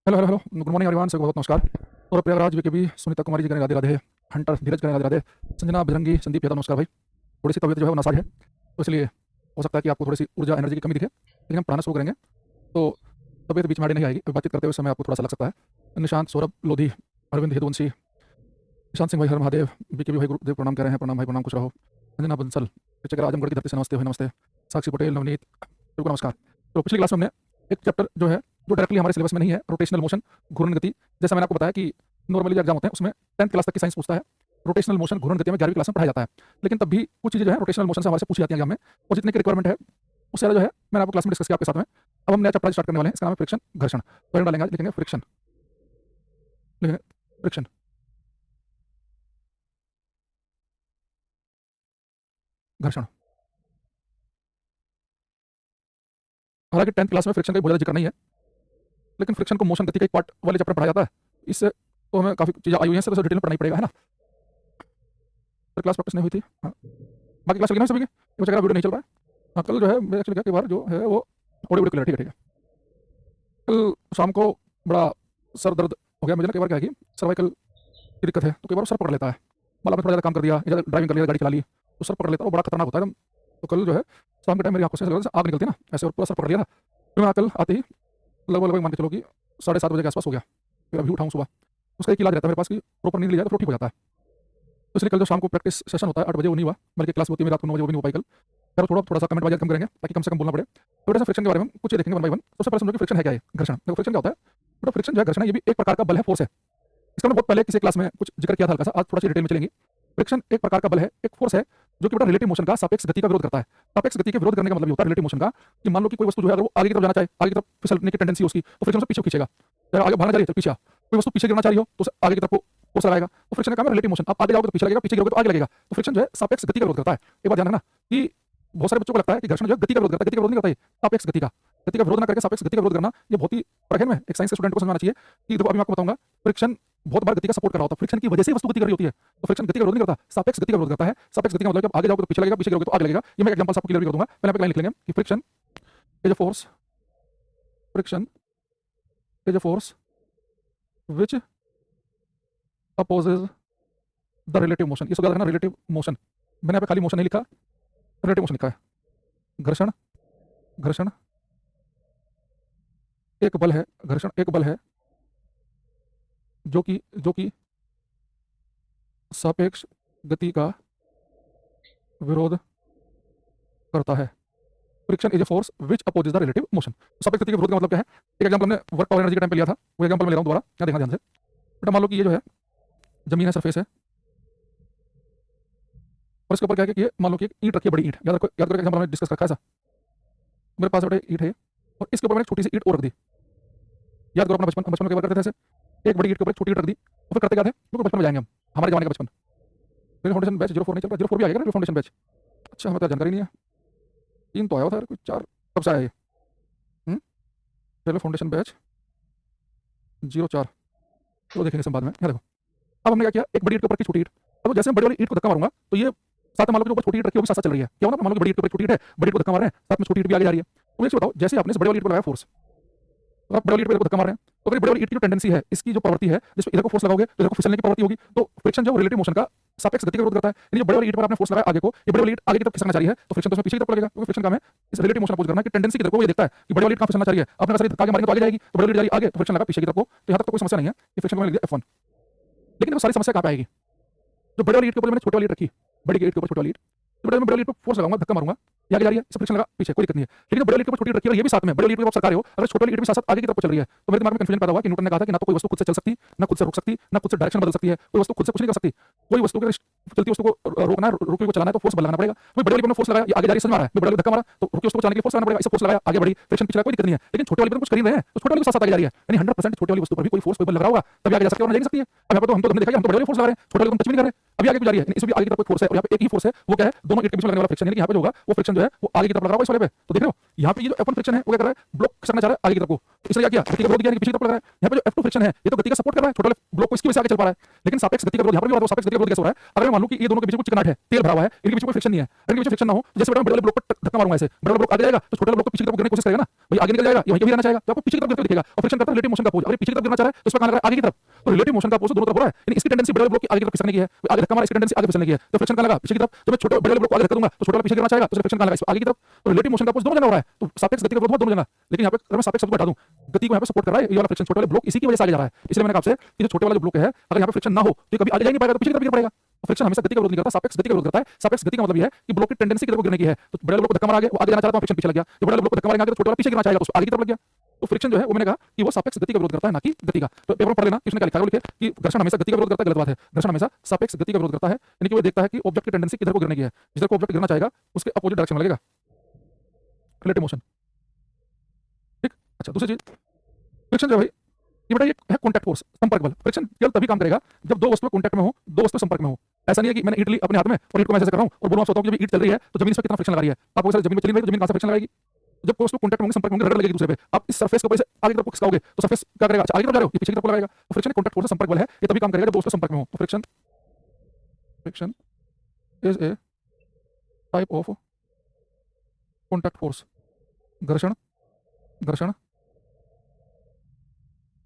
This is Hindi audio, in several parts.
Hello hello hello good morning everyone, से बहुत नमस्कार। और प्रयागराज भी सुनीता कुमारी जी करें राधे राधे, हंटर धीरज करें राधे राधे, संजना बजरंगी संदीप यादव नमस्कार भाई। थोड़ी सी तबीयत जो है वो नासाज है, तो इसलिए हो सकता है कि आपको थोड़ी सी ऊर्जा एनर्जी की कमी दिखे, लेकिन हम पढ़ाना शुरू करेंगे तो तबीयत बीच में आड़ी नहीं आएगी। बातचीत करते हुए समय आपको थोड़ा सा लग सकता है। निशांत, सौरभ लोधी, अरविंद हेदुवंशी, निशांत सिंह भाई, हर महादेव, बीके भाई गुरुदेव प्रणाम कह रहे हैं। प्रणाम भाई, प्रणाम, खुश रहो। संजना बंसल, शिक्षक आजमगढ़ की धरती से नमस्ते भाई, नमस्ते। साक्षी पटेल, नवनीत, सबको नमस्कार। तो पिछली क्लास में हमने एक चैप्टर जो है जो डायरेक्टली हमारे सिलेबस में नहीं है, रोटेशनल मोशन, घूर्णन गति। जैसा मैंने आपको बताया कि नॉर्मली जो एग्जाम होते हैं उसमें 10th क्लास तक की साइंस पूछता है, रोटेशनल मोशन घूर्णन गति में 11वीं क्लास में पढ़ाया जाता है। लेकिन तब भी कुछ चीज़ें जो है रोटेशनल मोशन से हमारे से पूछी जाती है एग्जाम में, और जितने की रिक्वायरमेंट है उससे ज़्यादा जो है मैंने आपको क्लास में डिस्कस किया आपके साथ में। अब हम नया चैप्टर स्टार्ट करने वाले हैं, इसका नाम है फ्रिक्शन, घर्षण। तो डालेंगे आज, लिखेंगे फ्रिक्शन, लिखेंगे फ्रिक्शन, घर्षण। हालांकि 10th क्लास में फ्रिक्शन का बहुत ज़्यादा जिक्र नहीं है, लेकिन फ्रिक्शन को मोशन गति का एक पार्ट वाले चैप्टर पढ़ाया जाता है। इससे तो हमें काफ़ी चीज़ें आई हुई हैं, इससे तो डिटेल में पढ़ना ही पड़ेगा, है ना। तो क्लास प्रैक्टिस नहीं हुई थी, हाँ। बाकी क्लास लगी ना सभी की, ये बच्चा वीडियो नहीं चल रहा है। हाँ, कल जो है मैं एक्चुअली क्या कि बार जो है वो ऑडियो वीडियो क्लियर, ठीक है ठीक है। कल शाम को बड़ा सर दर्द हो गया मुझे ना, कई बार क्या है कि सर्वाइकल की दिक्कत है, तो कई बार सर पकड़ लेता है। मतलब आपने थोड़ा ज़्यादा काम कर दिया, ज़्यादा ड्राइविंग कर लिया, गाड़ी चला ली, तो सर पकड़ लेता है, वो बड़ा खतरनाक होता है एकदम। तो कल जो है शाम के टाइम मेरी आंखों से आग निकलती है ना ऐसे, और पूरा सर पकड़ लिया था। फिर मैं कल आते ही लगभग लगभग मान के चलो कि 7:30 बजे के आसपास हो गया। फिर अभी उठाऊँ सुबह, उसका एक इलाज रहता है मेरे पास कि प्रॉपर नींद ली जाए तो फिर ठीक हो जाता है। तो इसलिए कल जो शाम को प्रैक्टिस सेशन होता है 8 बजे, वो नहीं हुआ, बल्कि क्लास होती है मेरी रात को 9 बजे, वो भी नहीं हो पाई कल। यार थोड़ा थोड़ा सा कमेंट वाइज कम करेंगे ताकि कम से कम बोलना पड़े। तो बेटा फ्रिक्शन के बारे में कुछ ये देखेंगे वन बाई वन। सबसे पहले समझो कि फ्रिक्शन है क्या है, घर्षण। देखो फ्रिक्शन क्या होता है बेटा, फ्रिक्शन जो है घर्षण है, ये भी एक प्रकार का बल है, फोर्स है। इसका मैंने बहुत पहले किसी क्लास में कुछ जिक्र किया था हल्का सा, आज थोड़ा सी डिटेल में चलेंगे। फ्रिक्शन एक प्रकार का बल है, एक फोर्स है, जो कि बेटा रिलेटिव मोशन का, सापेक्ष गति का विरोध करता है। सापेक्ष गति के विरोध करने का मतलब ये होता है रिलेटिव मोशन का, कि मान लो कि कोई वस्तु जो है अगर वो आगे की तरफ जाना चाहे, आगे की तरफ फिसलने की टेंडेंसी उसकी, तो फ्रिक्शन से पीछे खींचेगा। अगर आगे भागना चाह रही है तो पीछे, कोई वस्तु पीछे गिरना चाह रही हो तो उसे आगे की तरफ को फोर्स लगाएगा। तो फ्रिक्शन का काम है रिलेटिव मोशन। आप आगे जाओगे तो पीछे लगेगा, पीछे गिरोगे तो आगे लगेगा। तो फ्रिक्शन जो है सापेक्ष गति का विरोध करता है। एक बात ध्यान रखना कि बहुत सारे बच्चों को लगता है कि घर्षण जो है गति का विरोध करता है, गति का विरोध नहीं करता है, सापेक्ष गति का। गति का विरोध ना करके सापेक्ष गति का विरोध करना, ये बहुत ही प्रगहन में एक साइंस के स्टूडेंट को समझना चाहिए कि देखो अभी मैं आपको बताऊंगा, फ्रिक्शन बहुत बार गति का सपोर्ट कर रहा होता है, फ्रिक्शन की वजह से वस्तु गति कर रही होती है। तो फ्रिक्शन गति का विरोध नहीं करता, सापेक्ष गति का विरोध करता है। सापेक्ष गति का मतलब कि आप आगे जाओगे तो पीछे लगेगा, पीछे गिरोगे तो आगे लगेगा। ये मैं एग्जांपल आपको क्लियर भी कर दूंगा। पहले आप एक लाइन लिख लेंगे कि friction is a force, friction is a force which opposes the relative motion. ये सब याद रखना, रिलेटिव मोशन। मैंने यहाँ पे खाली मोशन नहीं लिखा, रिलेटिव मोशन लिखा है। घर्षण, घर्षण एक बल है, घर्षण एक बल है जो कि सापेक्ष गति का विरोध करता है। Friction is a force which opposes the relative motion. सापेक्ष गति के विरोध का मतलब क्या है? एक एग्जांपल हमने वर्क पावर एनर्जी के टाइम पे लिया था, वो एग्जांपल मैं ले रहा हूं दोबारा, क्या देखना ध्यान से बेटा। मान लो कि ये जो है जमीन है, सरफेस है, और इसके ऊपर क्या है कि ये मान लो कि एक ईंट रखी है, बड़ी ईंट। याद रखो, याद करो एग्जांपल हमने डिस्कस रखा है ऐसा। मेरे पास बेटा ईंट है और इसके ऊपर मैंने छोटी सी ईंट और रख दी। याद करो अपना बचपन, बचपन में क्या करते थे ऐसे, एक बड़ी ईंट के ऊपर छोटी ईंट रख दी, और फिर करते क्या थे, क्योंकि बचपन में जाएंगे हम, हमारे जमाने का बचपन। फाउंडेशन बैच 04 नहीं चल रहा, 04 भी आ गया फाउंडेशन बैच। अच्छा, हमें तो जानकारी नहीं है, 3 तो आया था, कुछ 4 कब से आया ये। चलो फाउंडेशन बैच 04 तो देखेंगे सब बाद में। यहाँ देखो, अब हमने क्या किया, एक बड़ी ईंट के ऊपर की छोटी ईंट। अब जैसे मैं बड़ी वाली ईंट को धक्का मारूंगा तो ये साथ में मान लो कि ऊपर छोटी ईंट रखी है, वो भी साथ साथ चल रही है। क्या होगा, मान लो कि बड़ी ईंट के ऊपर छोटी ईंट है, बड़ी ईंट को धक्का मार रहे हैं, साथ में छोटी ईंट भी आगे जा रही है। तो मुझे बताओ, जैसे आपने इस बड़ी वाली ईंट को लगाया फोर्स, तो आप बड़ी वाली ईंट को धक्का मार रहे हैं, तो अगर बड़ी वाली ईंट की जो टेंडेंसी है, इसकी जो प्रवृत्ति है, जिस इधर को फोर्स लगाओगे तो इधर को फिसलने की प्रवृत्ति होगी। तो फ्रिक्शन जो रिलेटिव मोशन का सापेक्ष गति का विरोध करता है। यानी जो बड़ी वाली ईंट पर आपने फोर्स लगाया आगे को, ये बड़ी वाली ईंट आगे की तरफ फिसलना चाह रही है, तो फ्रिक्शन तो उसमें पीछे की तरफ लगेगा, क्योंकि फ्रिक्शन काम है इस रिलेटिव मोशन अपोज करना कि टेंडेंसी की तरफ। वो ये देखता है कि बड़ी वाली ईंट कहां फिसलना चाह रही है, आपने अगर धक्का मारेंगे तो आगे जाएगी, तो बड़ी वाली ईंट जा रही है आगे, तो फ्रिक्शन लगा पीछे की तरफ को। तो यहां तक तो कोई समस्या नहीं है, ये फ्रिक्शन को मैंने लिख दिया F1। लेकिन वो सारी समस्या कहां पे आएगी, जो बड़ी वाली ईंट के ऊपर मैंने छोटी वाली ईंट रखी, बड़ी ईंट के ऊपर छोटी वाली ईंट, तो बड़ी वाली ईंट पर फोर्स लगाऊंगा, धक्का मारूंगा, ये आगे जा रही है, इस फ्रिक्शन लगा पीछे, कोई दिक्कत नहीं है। लेकिन जो बड़ी वाली ईंट के ऊपर छोटी ईंट रखी है, ये भी साथ में बड़ी वाली ईंट के ऊपर सरकार हो, अगर छोटी वाली ईंट भी साथ साथ आगे की तरफ चल रही है, तो मेरे दिमाग में कंफ्यूजन पैदा हुआ कि न्यूटन ने कहा था कि ना तो कोई वस्तु खुद से चल सकती, ना खुद से रुक सकती, ना खुद से डायरेक्शन बदल सकती है। कोई वस्तु खुद से कुछ नहीं कर सकती। कोई वस्तु को चलती वस्तु को रोकना है, रुकी को चलाना है, तो फोर्स लगाना पड़ेगा। वही बड़ी वाली पर फोर्स लगाया, ये आगे जा रही है, समझ में आ रहा है, बड़ी वाली धक्का मारा तो रुकी वस्तु को चलाने के लिए फोर्स लगाना पड़ेगा, इसे फोर्स लगाया, आगे बढ़ी, फ्रिक्शन पिछला, कोई दिक्कत नहीं है। लेकिन छोटी वाली पर कुछ कर ही रहे हैं, तो छोटी वाली के साथ आगे जा रही है, यानी 100% छोटी वाली वस्तु पर भी कोई फोर्स, कोई बल लगा होगा, तभी आगे जा सकती है और नहीं जा सकती है। अब यहाँ पर तो हमने देखा कि हम तो बड़ी वाली फोर्स लगा रहे हैं, छोटी वाली को टच भी नहीं कर रहे, अभी आगे जा रही है, इसमें भी आगे की तरफ कोई फोर्स है, और यहाँ पे एक ही फोर्स है, वो क्या है, दोनों ईंट के बीच में लगने वाला फ्रिक्शन। यानी यहाँ पे जो होगा वो फ्रिक्शन जो है वो आगे की तरफ लग रहा है इस वाले पे, तो देख रहे हो यहाँ पे ये जो F1 फ्रिक्शन है वो क्या कर रहा है, ब्लॉक करना चाह रहा है आगे की तरफ को, तो इसने क्या किया, गति का विरोध किया, पीछे की तरफ लग रहा है। यहाँ पे जो F2 फ्रिक्शन है ये तो गति का सपोर्ट कर रहा है, छोटे वाले ब्लॉक को इसकी वजह से आगे चल पा रहा है, लेकिन सापेक्ष गति का विरोध यहाँ पर भी हो रहा है। तो सापेक्ष गति का विरोध कैसे हो रहा है, अगर मैं मान लूं कि ये दोनों के बीच में कुछ चिकनाट है, तेल भरा हुआ है, इनके बीच में कोई फ्रिक्शन नहीं है, इनके बीच में फ्रिक्शन ना हो, जैसे बेटा मैं बड़े वाले ब्लॉक पर धक्का मारूंगा ऐसे, बड़ा वाला ब्लॉक आगे जाएगा तो छोटे वाले ब्लॉक को पीछे की तरफ गिरने की कोशिश करेगा ना, भाई आगे निकल जाएगा, ये वहीं पे रहना चाहेगा, तो आपको पीछे की तरफ गिरते हुए दिखेगा, और फ्रिक्शन करता है रिलेटिव मोशन का पोज, अगर पीछे की तरफ गिरना चाह रहा है तो उसका कहां लग रहा है आगे की तरफ, तो रिलेटिव मोशन का पोज दोनों तरफ हो रहा है, यानी इसकी टेंडेंसी बड़े वाले ब्लॉक की आगे की तरफ खिसकने की है, आगे धक्का मारा इसकी टेंडेंसी आगे फिसलने की है, तो फ्रिक्शन कहां लगा पीछे की तरफ, जब मैं छोटे बड़े वाले ब्लॉक को आगे धक्का दूंगा तो छोटे वाला पीछे गिरना चाहेगा, तो फ्रिक्शन कहां लगा आगे की तरफ, तो रिलेटिव मोशन का पोज दोनों जगह हो रहा है, तो सापेक्ष गति का विरोध दोनों जगह, लेकिन यहाँ पे अगर मैं सापेक्ष शब्द को हटा दूं, गति को यहाँ पे सपोर्ट कर रहा है ये वाला फ्रिक्शन, छोटे वाले ब्लॉक इसी की वजह से आगे जा रहा है, इसलिए मैंने कहा आपसे कि जो छोटे वाला जो ब्लॉक है अगर यहाँ पे फ्रिक्शन ना हो तो कभी आगे जा नहीं पाएगा, तो पीछे की तरफ गिर पड़ेगा। तो फ्रिक्शन हमेशा गति का विरोध नहीं करता, सापेक्ष गति का विरोध करता है। सापेक्ष गति का मतलब ये है कि ब्लॉक की टेंडेंसी की तरफ गिरने की है, तो बड़े ब्लॉक को धक्का मारा आगे वो आगे जाना चाहता है, फ्रिक्शन पीछे लग गया, तो बड़े ब्लॉक को धक्का मारेंगे तो छोटे वाला पीछे गिरना चाहेगा तो आगे की तरफ लग गया, तो फ्रिक्शन जो है वो मैंने कहा कि वो सापेक्ष गति का विरोध करता है ना कि गति का। तो पेपर में पढ़ लेना इसने क्या लिखा है, लिखे कि घर्षण हमेशा गति का विरोध करता है, गलत बात है, घर्षण हमेशा सापेक्ष गति का विरोध करता है, यानी कि वो देखता है कि ऑब्जेक्ट की टेंडेंसी किधर को गिरने की है, जिधर को ऑब्जेक्ट गिरना चाहेगा उसके अपोजिट डायरेक्शन में लगेगा रिलेटिव मोशन। ठीक, अच्छा दूसरी चीज फ्रिक्शन जो है भाई ये बेटा ये है कॉन्टैक्ट फोर्स, संपर्क बल। फ्रिक्शन केवल तभी काम करेगा जब दो वस्तुएं कॉन्टैक्ट में हो, दो वस्तुएं संपर्क में हो। ऐसा नहीं है कि मैंने ईट ली अपने हाथ में और ईट को मैं ऐसे कर रहा हूं और बोलूं आप सोचता हूं कि जब ईट चल रही है तो जमीन इस पे कितना फ्रिक्शन लगा रही है, आपको सर जमीन में चली नहीं तो जमीन कहां से फ्रिक्शन लगाएगी, जब कोई वस्तु कॉन्टैक्ट में होंगे संपर्क में होंगे रगड़ लगेगी दूसरे पे, आप इस सरफेस के ऊपर से आगे की तरफ खिसकाओगे तो सरफेस क्या करेगा, अच्छा आगे की तरफ जा रहे हो ये पीछे की तरफ लगाएगा, तो फ्रिक्शन कॉन्टैक्ट फोर्स संपर्क बल है, ये तभी काम करेगा जब दो वस्तुएं संपर्क में हो। तो friction friction is A type of contact force, घर्षण घर्षण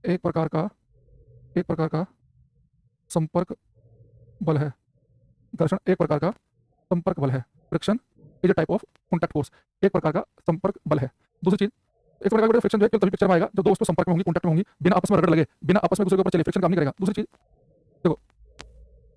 एक प्रकार का संपर्क बल है, घर्षण एक प्रकार का संपर्क बल है। Friction is a type of contact force, एक प्रकार का संपर्क बल है। दूसरी चीज एक प्रकार का फ्रिक्शन जो है केवल तभी पिक्चर में आएगा जब दो वस्तु संपर्क में होंगी, कॉन्टैक्ट में होंगी, बिना आपस में रगड़ लगे, बिना आपस में दूसरे के ऊपर चले, फ्रिक्शन काम नहीं करेगा। दूसरी चीज देखो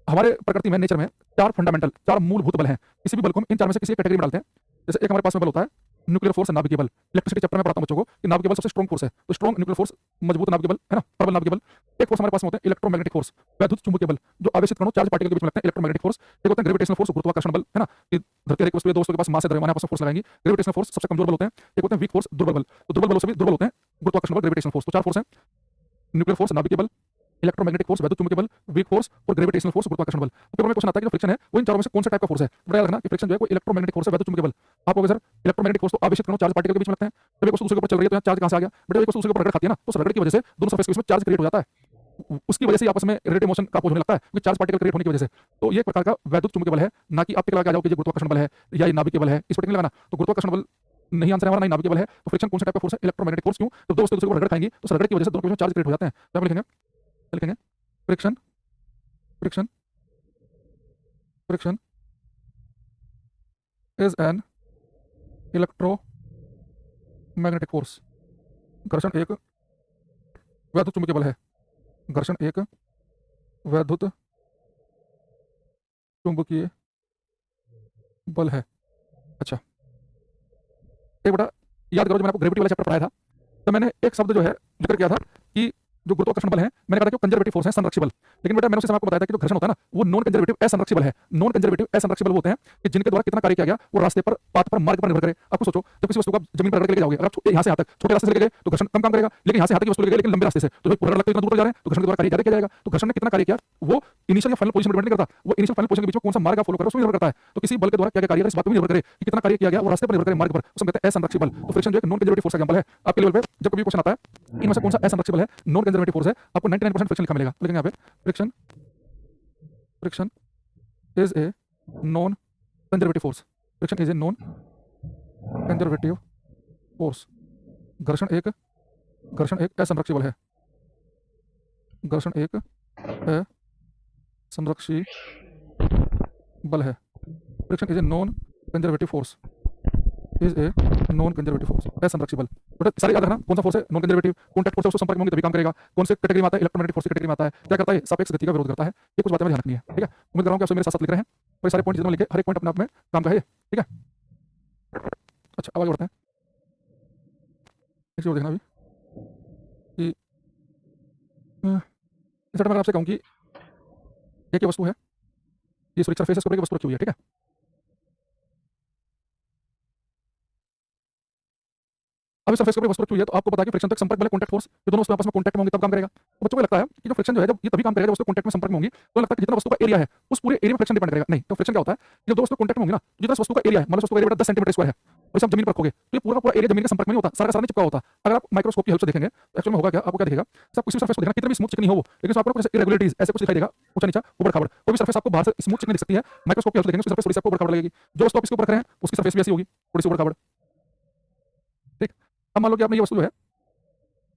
हमारे प्रकृति में नेचर में चार मूलभूत बल हैं, किसी भी बल को हम इन चार में से किसी कैटेगरी में डालते हैं। जैसे एक हमारे पास में बल होता है न्यूक्लियर फोर्स, नाभिकीय बल। इलेक्ट्रिसिटी चैप्टर में पढ़ाता हूं बच्चों को कि नाभिकीय बल सबसे स्ट्रॉन्ग फोर्स है, तो स्ट्रॉन्ग न्यूक्लियर फोर्स मजबूत नाभिकीय बल है ना, प्रबल नाभिकीय बल। एक फोर्स हमारे पास में होते हैं इलेक्ट्रोमैग्नेटिक फोर्स, वैद्युत चुंबकीय बल, जो आवेशित कणों चार्ज पार्टिकल के बीच में लगते हैं, इलेक्ट्रोमैग्नेटिक फोर्स। एक होता है ग्रेविटेशनल फोर्स, गुरुत्वाकर्षण बल है ना, कि धरती एक वस्तु है, दो वस्तुओं के पास मास है, द्रव्यमान है, आपस में फोर्स लगाएंगे, ग्रेविटेशनल फोर्स सबसे कमजोर बल होते हैं। एक होते हैं वीक फोर्स, दुर्बल बल, तो दुर्बल बलों से भी दुर्बल होते हैं गुरुत्वाकर्षण बल, ग्रेविटेशनल फोर्स। तो चार फोर्स हैं, न्यूक्लियर फोर्स, नाभिकीय बल, इलेक्ट्रोमैग्नेटिक फोर्स, वैद्युत चुंबकीय बल, वीक फोर्स और ग्रेविटेशनल फोर्स, गुरुत्वाकर्षण बल। तो पेपर में क्वेश्चन आता है कि जो फ्रिक्शन है वो इन चारों में से कौन सा टाइप का फोर्स है, बड़ा याद रखना कि फ्रिक्शन जो है कोई इलेक्ट्रोमैग्नेटिक फोर्स है, वैद्युत चुंबकीय बल। आप कहोगे सर इलेक्ट्रोमैग्नेटिक फोर्स तो आवेशित कणों चार्ज पार्टिकल के बीच में लगते हैं, जब एक वस्तु दूसरे के ऊपर चल रही है तो यहाँ चार्ज कहां से आ गया, बेटा एक वस्तु दूसरे के ऊपर रगड़ खाती है ना, तो उस रगड़ की वजह से दोनों सरफेस के बीच में चार्ज क्रिएट हो जाता है, उसकी वजह से आपस में रिलेटिव मोशन का अपोज होने लगता है, क्योंकि चार्ज पार्टिकल क्रिएट होने की वजह से। तो ये एक प्रकार का वैद्युत चुंबकीय बल है, ना कि आप टिक लगा के आ जाओ कि ये गुरुत्वाकर्षण बल है या ये नाभिकीय बल है, इस पर टिक नहीं लगाना। तो गुरुत्वाकर्षण बल नहीं आंसर है हमारा, नहीं नाभिकीय बल है। तो फ्रिक्शन कौन सा टाइप का फोर्स है, इलेक्ट्रोमैग्नेटिक फोर्स। क्यों, जब दो वस्तु दूसरे को रगड़ खाएंगी तो रगड़ की वजह से दोनों के बीच में चार्ज क्रिएट हो जाते हैं। तो आप लिखेंगे friction friction friction is an electromagnetic force, घर्षण एक वैद्युत चुंबकीय बल है, घर्षण एक वैद्युत चुंबकीय बल है। अच्छा एक बेटा याद करो, जब मैंने आपको ग्रेविटी वाला चैप्टर पढ़ाया था तो मैंने एक शब्द जो है जिक्र किया था कि जो गुरुत्वाकर्षण बल है, मैंने कहा था कि वो कंजर्वेटिव फोर्स है, संरक्षी बल। लेकिन बेटा मैंने उस समय आपको बताया था कि जो घर्षण होता है ना वो नॉन कंजर्वेटिव असंरक्षी बल है। नॉन कंजर्वेटिव असंरक्षी बल होते हैं कि जिनके द्वारा कितना कार्य किया गया वो रास्ते पर, पाथ पर, मार्ग पर निर्भर करे। आपको सोचो जब किसी वस्तु को आप जमीन पर रगड़ के लेके जाओगे, अगर आप यहाँ से यहाँ तक छोटे रास्ते से लेके गए तो घर्षण कम काम करेगा, लेकिन यहाँ से यहाँ तक वस्तु लेके गए लेकिन लंबे रास्ते से, तो पूरा रगड़ इतना दूर जा रहे हैं तो घर्षण के द्वारा कार्य ज्यादा किया जाएगा। तो घर्षण ने कितना कार्य किया वो इनिशियल या फाइनल पोजीशन पर डिपेंड नहीं करता, वो इनिशियल फाइनल पोजीशन के बीच में कौन सा मार्ग आप फॉलो कर रहे हो उसमें निर्भर करता है। तो किसी बल के द्वारा क्या कार्य इस बात पर निर्भर करे कि कितना कार्य किया गया वो रास्ते पर निर्भर करे, मार्ग पर, उसको कहते हैं असंरक्षी बल। तो फ्रिक्शन जो एक नॉन कंजर्वेटिव फोर्स का एग्जांपल है। आपके लेवल पे जब कभी क्वेश्चन आता है इनमें से कौन सा असंरक्षी बल है, नॉन कंजर्वेटिव फोर्स है, आपको 99% फ्रिक्शन लिखा मिलेगा। लेकिन यहाँ पे friction friction is a non conservative force, friction is a non conservative force, घर्षण एक असंरक्षी बल है, घर्षण एक असंरक्षी बल है। Friction is a non conservative force, is a non conservative force, असंरक्षी बल। बेटा सारे याद रखना कौन सा फोर्स है, नॉन कंजर्वेटिव, कॉन्टैक्ट फोर्स है, उसको संपर्क में होंगे तभी काम करेगा। कौन से कैटेगरी में आता है, इलेक्ट्रोमैग्नेटिक फोर्स की कैटेगरी में आता है। क्या करता है, सापेक्ष गति का विरोध करता है। ये कुछ बातें ध्यान रखनी है, ठीक है। उम्मीद कर रहा हूं कि आप सब मेरे साथ लिख रहे हैं और ये सारे पॉइंट जितने लिखे हर एक पॉइंट अपने आप में काम का है, ठीक है। अच्छा अब आगे बढ़ते हैं। एक चीज देखना अभी कि इस सेट में अगर आपसे कहूं कि एक वस्तु है, ये सॉरी सरफेस के ऊपर एक वस्तु रखी हुई है, ठीक है। अब अब इस सरफेस के ऊपर वस्तु रखी हुई है तो आपको पता है कि फ्रिक्शन तक संपर्क वाले कॉन्टैक्ट फोर्स ये दोनों वस्तु आपस में कॉन्टैक्ट में होंगी तब काम करेगा। तो बच्चों को लगता है कि जो फ्रिक्शन जो है जब ये तभी काम करेगा जब वस्तु कॉन्टैक्ट में संपर्क में होंगी। तो लगता है कि जितना वस्तु का एरिया है उस पूरे एरिया में फ्रिक्शन डिपेंड करेगा। नहीं, तो फ्रिक्शन क्या होता है जब दो वस्तु कॉन्टैक्ट में होंगी ना, जितना वस्तु का एरिया है, मान लो वस्तु का एरिया 10 सेंटीमीटर स्क्वायर है और इसे आप जमीन पर रखोगे तो ये पूरा पूरा एरिया जमीन के संपर्क में नहीं होता, सारा का सारा नहीं चिपका होता। अगर आप माइक्रोस्कोप की हेल्प से देखेंगे तो एक्चुअल में होगा क्या, आपको क्या दिखेगा, आप किसी सरफेस को देखना कितनी भी स्मूथ चिकनी हो वो, लेकिन आपको कुछ इरेगुलरिटीज ऐसे कुछ दिखाई देगा, ऊंचा नीचा ऊपर खाबड़। कोई भी सरफेस आपको बाहर से स्मूथ चिकनी दिख सकती है, माइक्रोस्कोप की हेल्प से देखेंगे उसकी सरफेस थोड़ी सी आपको ऊपर खाबड़ लगेगी। जो वस्तु आप इसके ऊपर रख रहे हैं उसकी सरफेस भी ऐसी होगी, थोड़ी सी ऊपर खाबड़। ठीक, अब मान लो कि आपने ये वस्तु जो है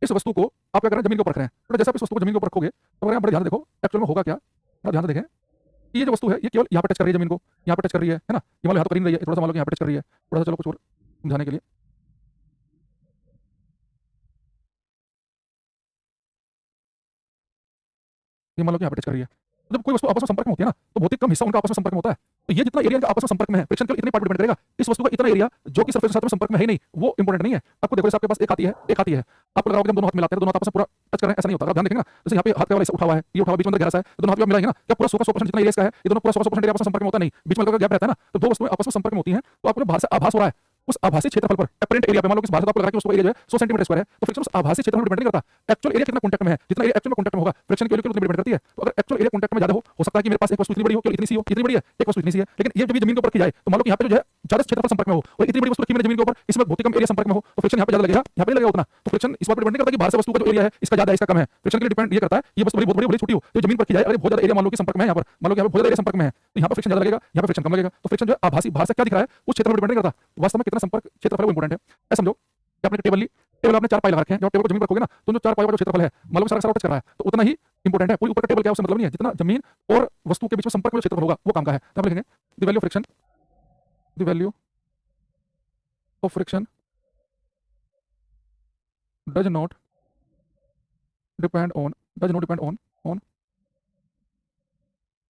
इस वस्तु को आप क्या कर रहे हैं जमीन के ऊपर रख रहे हैं, तो जैसे आप इस वस्तु को जमीन के ऊपर रखोगे तो अगर आप बड़े ध्यान से देखो एक्चुअल में होगा क्या, आप ध्यान से देखें कि ये जो वस्तु है ये केवल यहाँ पे टच कर रही है जमीन को, यहाँ पे टच कर रही है ना, ये मान लो यहाँ तो कर ही नहीं रही है, थोड़ा सा मान लो कि यहाँ पे टच कर रही है, थोड़ा सा चलो कुछ और समझाने के लिए। ये मान लो कि यहाँ पे टच कर रही है, तो जब कोई वस्तु आपस में संपर्क में होती है ना तो बहुत ही कम हिस्सा उनका आपस में संपर्क में होता है। तो ये जितना एरिया आपस में संपर्क में है फ्रिक्शन केवल इतने पार्ट डिपेंड करेगा, इस वस्तु का इतना एरिया जो कि सरफेस के साथ में संपर्क में है ही नहीं वो इंपॉर्टेंट नहीं है। आपको देखो जैसे आपके पास एक हाथी है, एक हाथी है, आपको लगा होगा जब दोनों हाथ मिलाते हैं दोनों हाथ आपस में पूरा टच कर रहे हैं, ऐसा नहीं होता। आप ध्यान देखेंगे ना, जैसे यहाँ पे हाथ का वाला ऐसे उठा हुआ है, ये उठा हुआ बीच में गहरा सा है, तो दोनों हाथ में मिलाएंगे ना, क्या पूरा 100% जितना एरिया इसका है ये दोनों पूरा 100% एरिया आपस में संपर्क में होता नहीं, बीच में गैप रहता है ना। तो दो वस्तुएं आपस में संपर्क में होती हैं तो आपको बाहर से आभास हो रहा है, उस आभासी क्षेत्रफल पर अपरेंट एरिया पे मान लो कि बाहर से आपको लगा कि उसका एरिया जो है 100 सेंटीमीटर स्क्वायर है, तो फ्रिक्शन उस आभासी क्षेत्रफल पर डिपेंड नहीं करता, एक्चुअल एरिया कितना कॉन्टैक्ट में है, जितना एरिया एक्चुअल में कॉन्टैक्ट में होगा फ्रिक्शन के एरिया उतनी डिपेंड करती है। तो अगर एक्चुअल एरिया कॉन्टैक्ट में ज्यादा हो सकता है कि मेरे पास एक वस्तु इतनी बड़ी हो केवल इतनी सी हो, इतनी बड़ी है एक वस्तु इतनी सी है, लेकिन ये जब जमीन के ऊपर रखी जाए तो मान लो कि यहाँ पे जो है ज्यादा क्षेत्रफल संपर्क में हो और इतनी बड़ी वस्तु रखी मैंने जमीन के ऊपर, इसमें बहुत ही कम एरिया संपर्क में हो तो फ्रिक्शन यहाँ पे ज्यादा लगेगा, यहाँ पे लगेगा उतना। तो फ्रिक्शन इस बात पर डिपेंड नहीं करता कि बाहर से वस्तु का जो एरिया है इसका ज्यादा है इसका कम है, फ्रिक्शन के लिए डिपेंड ये करता है ये वस्तु बड़ी बहुत बड़ी छोटी हो तो जमीन पर रखी जाए अगर बहुत ज्यादा एरिया मान लो कि संपर्क में है, यहाँ पर मान लो कि यहाँ पे बहुत ज्यादा एरिया संपर्क में है तो यहाँ पर फ्रिक्शन ज्यादा लगेगा, यहाँ पे फ्रिक्शन कम लगेगा। तो फ्रिक्शन जो है आभासी बाहर से क्या दिख रहा है उस क्षेत्र पर डिपेंड नहीं करता, वास्तव में कितना संपर्क क्षेत्रफल है वो इंपॉर्टेंट है। ऐसा समझो कि आपने टेबल ली, टेबल आपने 4 पाई लगा रखे हैं, जब टेबल को जमीन पर रखोगे ना तो जो 4 पाई का जो क्षेत्रफल है मान लो सारा सारा टच कर रहा है तो उतना ही इंपॉर्टेंट है, कोई ऊपर का टेबल क्या उससे मतलब नहीं है, जितना जमीन और वस्तु के बीच में संपर्क में जो क्षेत्रफल होगा वो काम का है। तो आप लिखेंगे the value of friction, the value of friction does not depend on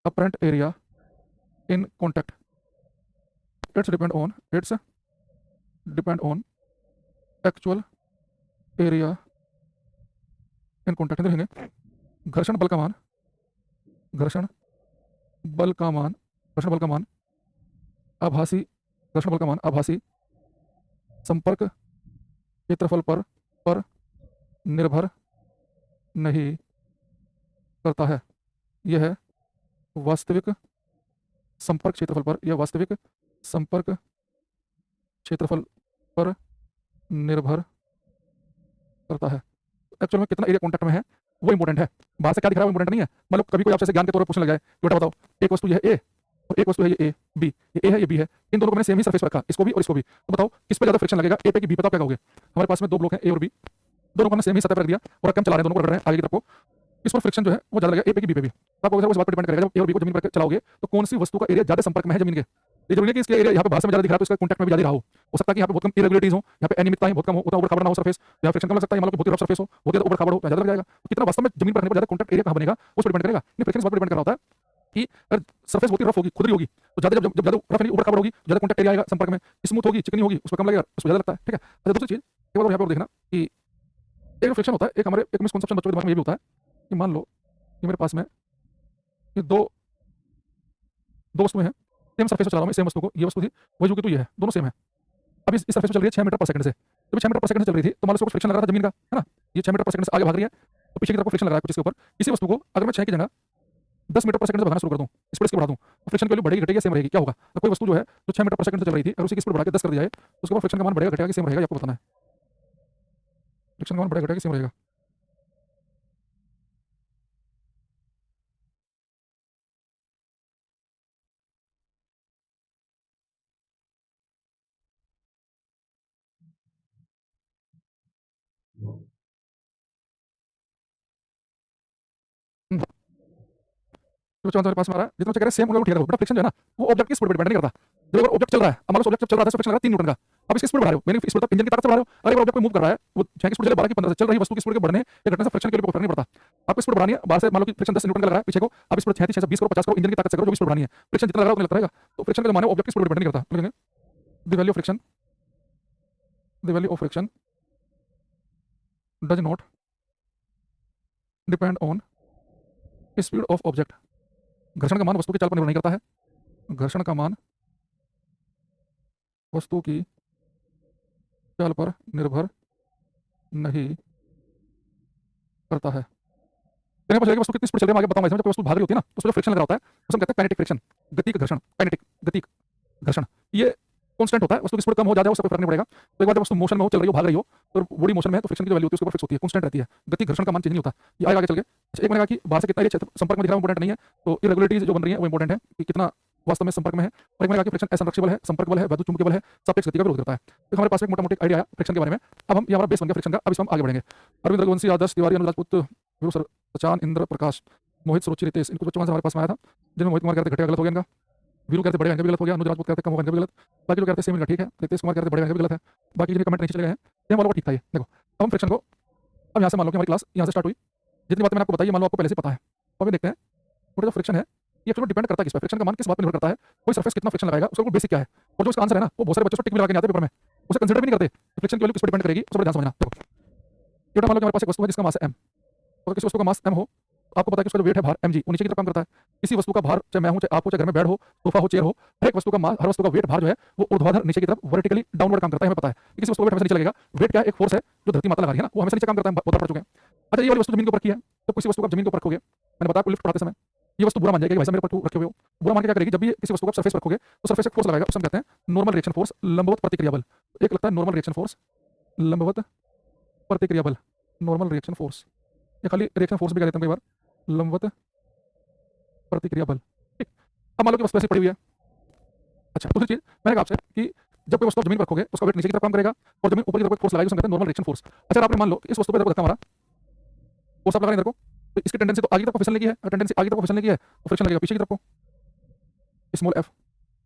apparent area in contact, it's depend on actual area in contact। देखेंगे घर्षण बल का मान, घर्षण बल का मान, घर्षण बल का मान आभासी, घर्षण बल का मान आभासी संपर्क क्षेत्रफल पर निर्भर नहीं करता है, यह है वास्तविक संपर्क क्षेत्रफल पर, यह वास्तविक संपर्क क्षेत्रफल पर निर्भर करता है। एक्चुअल में कितना एरिया कॉन्टैक्ट में है वो इंपॉर्टेंट है, बाहर से क्या दिख रहा है वो इंपॉर्टेंट नहीं है। मतलब कभी कोई आपसे ज्ञान के तौर पर पूछने लगा है कि बेटा बताओ एक वस्तु ये है ए और एक वस्तु है ये ए बी, ये ए है ये बी है, इन दोनों को मैंने सेम ही सरफेस पर रखा इसको भी और इसको भी, तो बताओ किस पे ज्यादा फ्रिक्शन लगेगा ए पे कि बी पे, तो आप क्या कहोगे। हमारे पास में दो ब्लॉक हैं ए और बी, दोनों को हमने सेम ही सतह पर रख दिया और अब हम चला रहे हैं दोनों को रख रहे हैं आगे की तरफ को, इस पर फ्रिक्शन जो है वो ज्यादा लगेगा ए पे कि बी पे भी। तो आपको उस बात पर डिपेंड करेगा जब ए और बी को जमीन पर चलाओगे तो कौन सी वस्तु का एरिया ज्यादा संपर्क में है जमीन के। ये जरूरी है कि इसके एरिया यहाँ पे बाहर से ज्यादा दिख रहा है तो इसका कॉन्टैक्ट में भी ज्यादा रहा हो सकता है कि यहाँ पे बहुत कम इरेगुलरिटीज हो, यहाँ पे अनियमितताएं बहुत कम हो, उतना ऊपर खाबड़ ना हो सरफेस, या फ्रिक्शन कम लग सकता है, मान लो कि बहुत ही रफ सरफेस हो, बहुत ज्यादा ऊपर खाबड़ हो ज्यादा लग जाएगा। तो कितना वास्तव में जमीन पर रखने पर ज्यादा कॉन्टैक्ट एरिया कहाँ बनेगा उस पर डिपेंड करेगा। नहीं, फ्रिक्शन इस बात पर डिपेंड कर रहा होता है कि अगर सरफेस बहुत ही रफ होगी खुदरी होगी तो ज्यादा जब ज्यादा रफ यानी ऊपर खाबड़ होगी ज्यादा कॉन्टैक्ट एरिया आएगा संपर्क में, स्मूथ होगी चिकनी होगी उसको कम लगेगा उसको ज्यादा लगता है। ठीक है, अच्छा दूसरी चीज एक बार यहाँ पर देखना कि एक फ्रिक्शन होता है, एक हमारे एक मिसकंसेप्शन बच्चों के दिमाग में ये भी होता है कि मान लो कि मेरे पास में ये दो वस्तुएं हैं, सेम सरफेस पर चला रहा हूं मैं, सेम वस्तु को, ये वस्तु थी वही जो कि तू ये है, दोनों सेम है। अब इस सरफेस पर चल रही है 6 मीटर पर सेकंड से, जब 6 मीटर पर सेकंड से चल रही थी तो मान लो कुछ फ्रिक्शन लग रहा था जमीन का, है ना, ये 6 मीटर पर सेकंड से आगे भाग रही है तो पीछे की तरफ फ्रिक्शन लग रहा है कुछ इसके ऊपर। इसी वस्तु को अगर मैं 6 की जगह 10 मीटर पर सेकंड से भगाना शुरू कर दूं, स्पीड इसकी बढ़ा दूं तो फ्रिक्शन की वैल्यू बढ़ेगी घटेगी सेम रहेगी, क्या होगा। तो कोई वस्तु जो है जो 6 मीटर पर सेकंड से चल रही थी अगर उसी की स्पीड बढ़ा के 10 कर दिया जाए तो उसके बाद फ्रिक्शन का मान बढ़ेगा घटेगा कि सेम रहेगा, आपको बताना है। फ्रिक्शन का मान बढ़ेगा घटेगा कि सेम रहेगा। जो बच्चा हमारे पास में आ रहा है जितना बच्चा कह रहा है सेम होगा वो ठीक है, बट फ्रिक्शन जो है ना वो ऑब्जेक्ट की स्पीड पर डिपेंड नहीं करता। जब अगर ऑब्जेक्ट चल रहा है, मान लो ऑब्जेक्ट चल रहा है, फ्रिक्शन लगा 3 न्यूटन का, अब इसकी स्पीड बढ़ा रहे हो, मेरी स्पीड इंजन की ताकत से बढ़ा रहे हो, अगर ऑब्जेक्ट मूव कर रहा है वो 6 की स्पीड चले 12 की 15 से चल रही वस्तु की स्पीड के बढ़ने या घटने से फ्रिक्शन के लिए कोई फर्क नहीं पड़ता। आपको स्पीड बढ़ानी है बाहर से, मान लो कि फ्रिक्शन 10 न्यूटन का लग रहा है पीछे को, आप स्पीड 6 से 20 करो 50 करो इंजन की ताकत से करो, जो भी स्पीड बढ़ानी है फ्रिक्शन जितना लग रहा है उतना लगता रहेगा। तो फ्रिक्शन का जो मान है ऑब्जेक्ट की स्पीड पर डिपेंड नहीं करता। लिखेंगे the value of friction, the value of friction does not depend on speed of object. घर्षण का मान वस्तु की चाल पर निर्भर नहीं करता है, घर्षण का मान वस्तु की चाल पर निर्भर नहीं करता है। कहने पर चलेगा वस्तु कितनी स्पीड चल रही है, मैं आगे बताऊंगा। इसमें जब कोई वस्तु भाग रही होती है ना, तो उसमें जो फ्रिक्शन लग रहा होता है उसे हम कहते हैं काइनेटिक फ्रिक्शन, गतिक घर्षण। काइनेटिक गतिक घर्षण ये कांस्टेंट होता है। वस्तु की स्पीड कम हो जाए उससे कोई फर्क नहीं पड़ेगा। तो एक बार जब वस्तु मोशन में हो, चल रही हो, भाग रही हो, तो बॉडी मोशन में है, तो फ्रिक्शन की जो वैल्यू होती है उसके ऊपर फिक्स होती है, कांस्टेंट रहती है। गति घर्षण का मान चेंज नहीं होता। ये आगे चल के एक मैंने कहा कि बाहर से कितना एरिया संपर्क में दिख रहा है इंपॉर्टेंट नहीं है, तो इरेगुलरिटीज जो बन रही है वो इंपॉर्टेंट है कि कितना वास्तव में संपर्क में है। और एक मैंने कहा कि फ्रिक्शन असंरक्षिबल है, संपर्क बल है, वैद्युत चुंबकीय बल है, सापेक्ष गति का विरोध करता है। तो हमारे पास एक मोटा मोटी आइडिया आया फ्रिक्शन के बारे में। अब हम ये हमारा बेस बन गया फ्रिक्शन का। अब इसमें हम आगे बढ़ेंगे। अरविंद रघुवंशी, आदर्श तिवारी, अनुराग राजपूत, वीरू सचान, इंद्र प्रकाश, मोहित, सुरुचि, रितेश, इनको बच्चों हमारे पास में आया था, जिनमें मोहित कुमार कहते घटेगा गलत हो गया इनका, वीरू कहते बढ़ेगा इनका भी गलत हो गया, अनुराग राजपूत कहते कम होगा इनका भी गलत, बाकी जो कहते सेम इनका ठीक है, रितेश कुमार कहते बढ़ेगा इनका भी गलत है, बाकी जिनके कमेंट नीचे चले गए हैं ये वाला ठीक था। ये देखो अब हम फ्रिक्शन को, अब यहाँ से मान लो कि हमारी क्लास यहाँ से स्टार्ट हुई, जितनी बातें मैंने आपको बताई मान लो आपको पहले से पता है। अब देखते हैं जो फ्रिक्शन है ये एक्चुअली डिपेंड करता है किस पर, फ्रिक्शन का मान किस बात पर निर्भर करता है, कोई सरफेस कितना फ्रिक्शन लगाएगा उसका बेसिक क्या है। और जो इसका आंसर है ना वो बहुत सारे बच्चों को टिक भी लगा के नहीं आते पेपर में, उसे कंसिडर भी नहीं करते। फ्रिक्शन की वैल्यू किस पर डिपेंड करेगी उस पर ध्यान समझना। देखो ये मान लो कि हमारे पास एक वस्तु है जिसका मास है m, तो किसी वस्तु का मास m हो, आपको पता है कि उसका जो वेट है भार mg, वो नीचे की तरफ काम करता है। किसी वस्तु का भार, चाहे मैं हूं, चाहे आप हो, चाहे घर में बेड हो, सोफा हो, चेयर हो, हर एक वस्तु का मास, हर वस्तु का वेट भार जो है वो ऊर्ध्वाधर नीचे की तरफ वर्टिकली डाउनवर्ड काम करता है। हमें पता है कि किसी वस्तु का वेट हमेशा नीचे लगेगा। वेट क्या है? एक फोर्स है जो धरती माता लगा रही है ना, वो हमेशा नीचे काम करता है, बहुत पढ़ चुके हैं। अच्छा ये वाली वस्तु जमीन के ऊपर रखी है, तो किसी वस्तु को जमीन के ऊपर रखोगे, मैंने बताया लिफ्ट पढ़ाते समय ये वस्तु बुरा मान जाएगी, भाई साहब मेरे ऊपर रखे हुए हो। बुरा मान के क्या करेगी, जब भी किसी वस्तु को सरफेस पर रखोगे तो सरफेस एक फोर्स लगाएगा, उसे हम कहते हैं नॉर्मल रिएक्शन फोर्स, लंबवत प्रतिक्रिया बल। एक लगता है नॉर्मल रिएक्शन फोर्स, लंबवत प्रतिक्रिया बल, नॉर्मल रिएक्शन फोर्स, या खाली रिएक्शन फोर्स भी कह देते हैं कई बार, लंबवत प्रतिक्रिया बल। ठीक, अब मान लो कि वस्तु ऐसी पड़ी हुई है। अच्छा दूसरी चीज मैंने कहा आपसे कि जब कोई वस्तु जमीन पर रखोगे तो उसका वेट नीचे की तरफ काम करेगा और जमीन ऊपर की तरफ फोर्स लगाएगी, उसे कहते हैं नॉर्मल रिएक्शन फोर्स। अच्छा आपने मान लो कि इस वस्तु पर धक्का मारा, फोर्स आप लगा रहे हैं इधर को, तो इसकी टेंडेंसी तो आगे की तरफ फिसलने की है, टेंडेंसी आगे की तरफ फिसलने की है, तो फ्रिक्शन लगेगा पीछे की तरफ को, स्मॉल f।